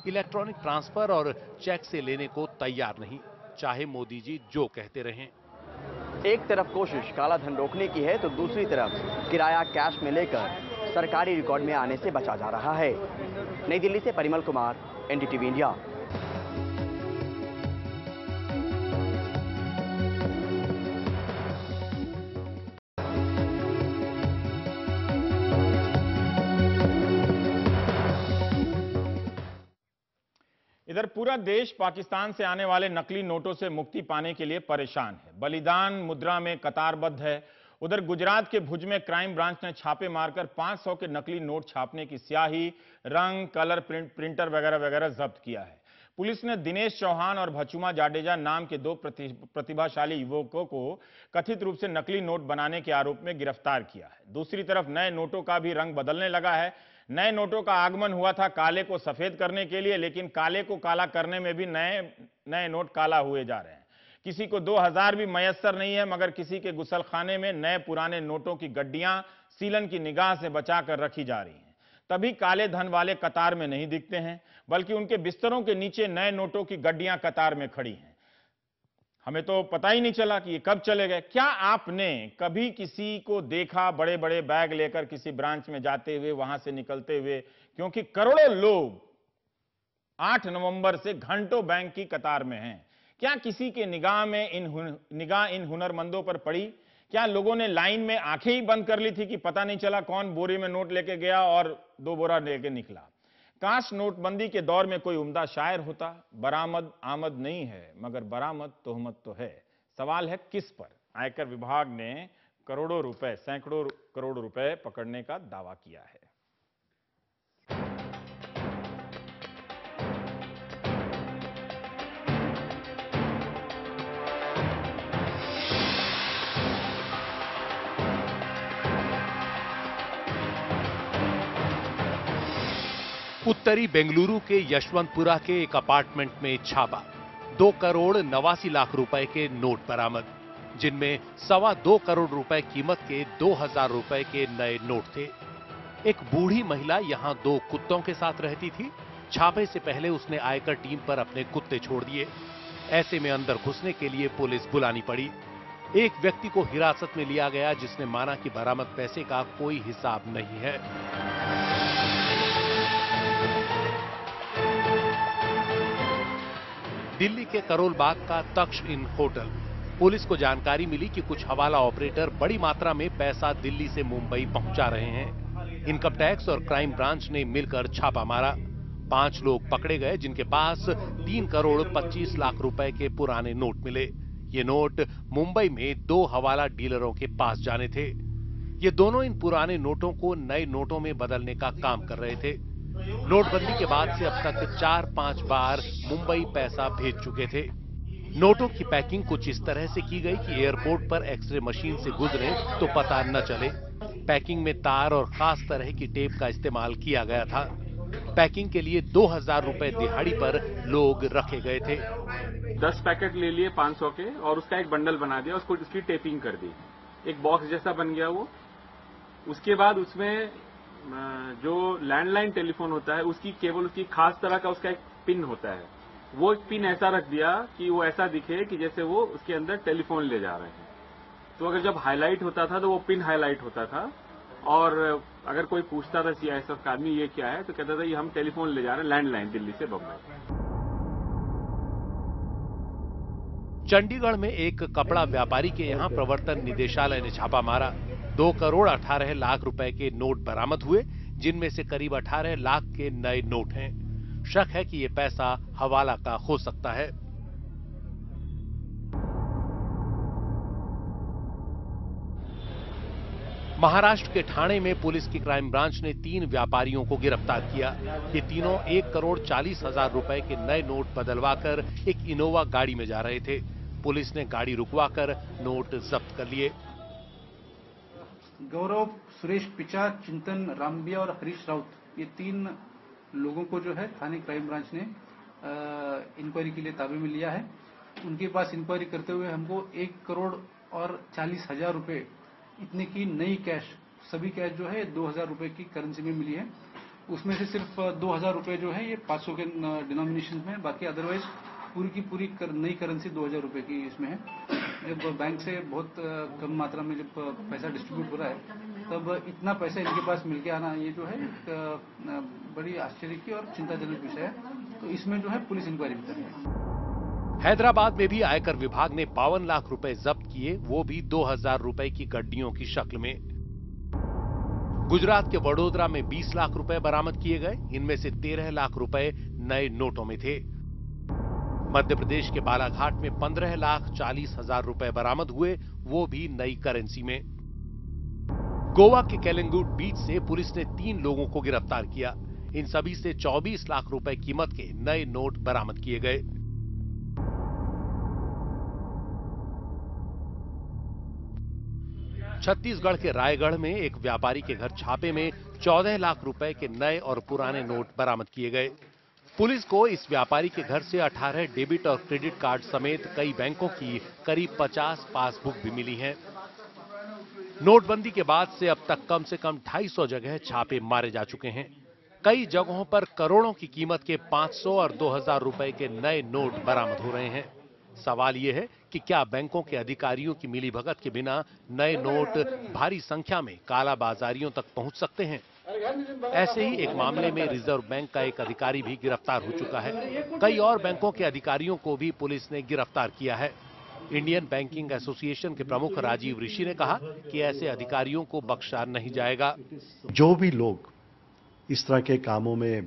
इलेक्ट्रॉनिक ट्रांसफर और चेक से लेने को तैयार नहीं, चाहे मोदी जी जो कहते रहें। एक तरफ कोशिश काला धन रोकने की है, तो दूसरी तरफ किराया कैश में लेकर सरकारी रिकॉर्ड में आने से बचा जा रहा है। नई दिल्ली से परिमल कुमार, एनडीटीवी इंडिया। इधर पूरा देश पाकिस्तान से आने वाले नकली नोटों से मुक्ति पाने के लिए परेशान है। बलिदान मुद्रा में कतारबद्ध है। उधर गुजरात के भुज में क्राइम ब्रांच ने छापे मारकर 500 के नकली नोट छापने की स्याही, रंग, कलर प्रिंटर वगैरह वगैरह जब्त किया है। पुलिस ने दिनेश चौहान और भचुमा जाडेजा नाम के 2 प्रतिभाशाली युवकों को कथित रूप से नकली नोट बनाने के आरोप में गिरफ्तार किया है। दूसरी तरफ नए नोटों का भी रंग बदलने लगा है। नए नोटों का आगमन हुआ था काले को सफेद करने के लिए, लेकिन काले को काला करने में भी नए नोट काला हुए जा रहे हैं। किसी को 2000 भी मयस्सर नहीं है, मगर किसी के गुसलखाने में नए पुराने नोटों की गड्डियां सीलन की निगाह से बचाकर रखी जा रही हैं। तभी काले धन वाले कतार में नहीं दिखते हैं, बल्कि उनके बिस्तरों के नीचे नए नोटों की गड्डियां कतार में खड़ी हैं। हमें तो पता ही नहीं चला कि ये कब चले गए। क्या आपने कभी किसी को देखा बड़े बड़े बैग लेकर किसी ब्रांच में जाते हुए, वहां से निकलते हुए? क्योंकि करोड़ों लोग 8 नवंबर से घंटों बैंक की कतार में हैं। क्या किसी के निगाह इन हुनरमंदों पर पड़ी? क्या लोगों ने लाइन में आंखें ही बंद कर ली थी कि पता नहीं चला कौन बोरी में नोट लेके गया और 2 बोरा लेके निकला? काश नोटबंदी के दौर में कोई उम्दा शायर होता। बरामद आमद नहीं है, मगर बरामद तोहमत तो है। सवाल है किस पर? आयकर विभाग ने करोड़ों रुपए, सैकड़ों करोड़ रुपए पकड़ने का दावा किया है। उत्तरी बेंगलुरु के यशवंतपुरा के एक अपार्टमेंट में छापा। 2,89,00,000 रुपए के नोट बरामद, जिनमें 2.25 करोड़ रुपए कीमत के 2,000 रुपए के नए नोट थे। एक बूढ़ी महिला यहां 2 कुत्तों के साथ रहती थी। छापे से पहले उसने आयकर टीम पर अपने कुत्ते छोड़ दिए। ऐसे में अंदर घुसने के लिए पुलिस बुलानी पड़ी। एक व्यक्ति को हिरासत में लिया गया, जिसने माना कि बरामद पैसे का कोई हिसाब नहीं है। दिल्ली के करोल बाग का तक्ष इन होटल। पुलिस को जानकारी मिली कि कुछ हवाला ऑपरेटर बड़ी मात्रा में पैसा दिल्ली से मुंबई पहुंचा रहे हैं। इनकम टैक्स और क्राइम ब्रांच ने मिलकर छापा मारा। 5 लोग पकड़े गए, जिनके पास 3 करोड़ 25 लाख रुपए के पुराने नोट मिले। ये नोट मुंबई में 2 हवाला डीलरों के पास जाने थे। ये दोनों इन पुराने नोटों को नए नोटों में बदलने का काम कर रहे थे। नोटबंदी के बाद से अब तक 4-5 बार मुंबई पैसा भेज चुके थे। नोटों की पैकिंग कुछ इस तरह से की गई कि एयरपोर्ट पर एक्सरे मशीन से गुजरे तो पता न चले। पैकिंग में तार और खास तरह की टेप का इस्तेमाल किया गया था। पैकिंग के लिए 2000 रुपए दिहाड़ी पर लोग रखे गए थे। 10 पैकेट ले लिए 500 के और उसका एक बंडल बना दिया, उसको उसकी टेपिंग कर दी, एक बॉक्स जैसा बन गया वो। उसके बाद उसमें जो लैंडलाइन टेलीफोन होता है उसकी केबल, उसकी खास तरह का उसका एक पिन होता है, वो एक पिन ऐसा रख दिया कि वो ऐसा दिखे कि जैसे वो उसके अंदर टेलीफोन ले जा रहे हैं। तो अगर जब हाईलाइट होता था तो वो पिन हाईलाइट होता था, और अगर कोई पूछता था सीआईएसएफ का आदमी ये क्या है, तो कहता था ये हम टेलीफोन ले जा रहे हैं लैंडलाइन दिल्ली से बम्बई। चंडीगढ़ में एक कपड़ा व्यापारी के यहां प्रवर्तन निदेशालय ने छापा मारा। 2 करोड़ 18 लाख रुपए के नोट बरामद हुए, जिनमें से करीब 18 लाख के नए नोट हैं। शक है कि ये पैसा हवाला का हो सकता है। महाराष्ट्र के ठाणे में पुलिस की क्राइम ब्रांच ने 3 व्यापारियों को गिरफ्तार किया। ये तीनों 1 करोड़ 40 हजार रुपए के नए नोट बदलवाकर एक इनोवा गाड़ी में जा रहे थे। पुलिस ने गाड़ी रुकवाकर नोट जब्त कर लिए। गौरव, सुरेश पिचा, चिंतन रामबिया और हरीश राउत, ये 3 लोगों को जो है थाने क्राइम ब्रांच ने इंक्वायरी के लिए ताबे में लिया है। उनके पास इंक्वायरी करते हुए हमको 1 करोड़ और 40 हजार रुपए इतने की नई कैश, सभी कैश जो है 2000 रुपए की करेंसी में मिली है। उसमें से सिर्फ 2000 रुपए जो है ये 500 के डिनोमिनेशन में, बाकी अदरवाइज पूरी की पूरी नई करेंसी 2000 रुपए की इसमें है। जब बैंक से बहुत कम मात्रा में जब पैसा डिस्ट्रीब्यूट हो रहा है, तब इतना पैसा इनके पास मिल के आना ये जो है बड़ी आश्चर्य की और चिंताजनक विषय है। तो इसमें जो है पुलिस इंक्वायरी कर रही है। हैदराबाद में भी आयकर विभाग ने 52 लाख रुपए जब्त किए, वो भी 2000 रुपए की गड्डियों की शक्ल में। गुजरात के वडोदरा में 20 लाख रुपए बरामद किए गए, इनमें से 13 लाख रुपए नए नोटों में थे। मध्य प्रदेश के बालाघाट में 15 लाख 40 हजार रुपए बरामद हुए, वो भी नई करेंसी में। गोवा के केलंगुट बीच से पुलिस ने 3 लोगों को गिरफ्तार किया। इन सभी से 24 लाख रुपए कीमत के नए नोट बरामद किए गए। छत्तीसगढ़ के रायगढ़ में एक व्यापारी के घर छापे में 14 लाख रुपए के नए और पुराने नोट बरामद किए गए। पुलिस को इस व्यापारी के घर से 18 डेबिट और क्रेडिट कार्ड समेत कई बैंकों की करीब 50 पासबुक भी मिली हैं। नोटबंदी के बाद से अब तक कम से कम 250 जगह छापे मारे जा चुके हैं। कई जगहों पर करोड़ों की कीमत के 500 और 2000 रुपए के नए नोट बरामद हो रहे हैं। सवाल यह है कि क्या बैंकों के अधिकारियों की मिलीभगत के बिना नए नोट भारी संख्या में कालाबाजारियों तक पहुंच सकते हैं? ऐसे ही एक मामले में रिजर्व बैंक का एक अधिकारी भी गिरफ्तार हो चुका है। कई और बैंकों के अधिकारियों को भी पुलिस ने गिरफ्तार किया है। इंडियन बैंकिंग एसोसिएशन के प्रमुख राजीव ऋषि ने कहा कि ऐसे अधिकारियों को बख्शा नहीं जाएगा। जो भी लोग इस तरह के कामों में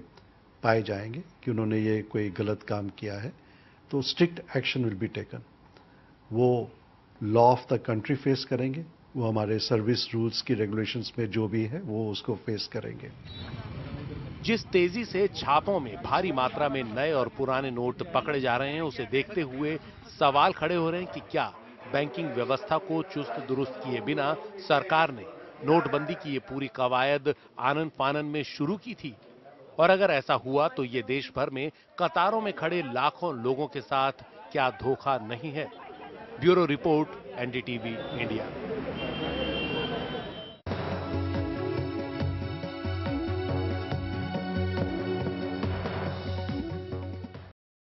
पाए जाएंगे कि उन्होंने ये कोई गलत काम किया है, तो strict action will be taken. वो law of the country face करेंगे, वो हमारे सर्विस रूल्स की रेगुलेशंस में जो भी है वो उसको फेस करेंगे। जिस तेजी से छापों में भारी मात्रा में नए और पुराने नोट पकड़े जा रहे हैं, उसे देखते हुए सवाल खड़े हो रहे हैं कि क्या बैंकिंग व्यवस्था को चुस्त दुरुस्त किए बिना सरकार ने नोटबंदी की ये पूरी कवायद आनन फानन में शुरू की थी? और अगर ऐसा हुआ तो ये देश भर में कतारों में खड़े लाखों लोगों के साथ क्या धोखा नहीं है? Bureau report, NDTV India.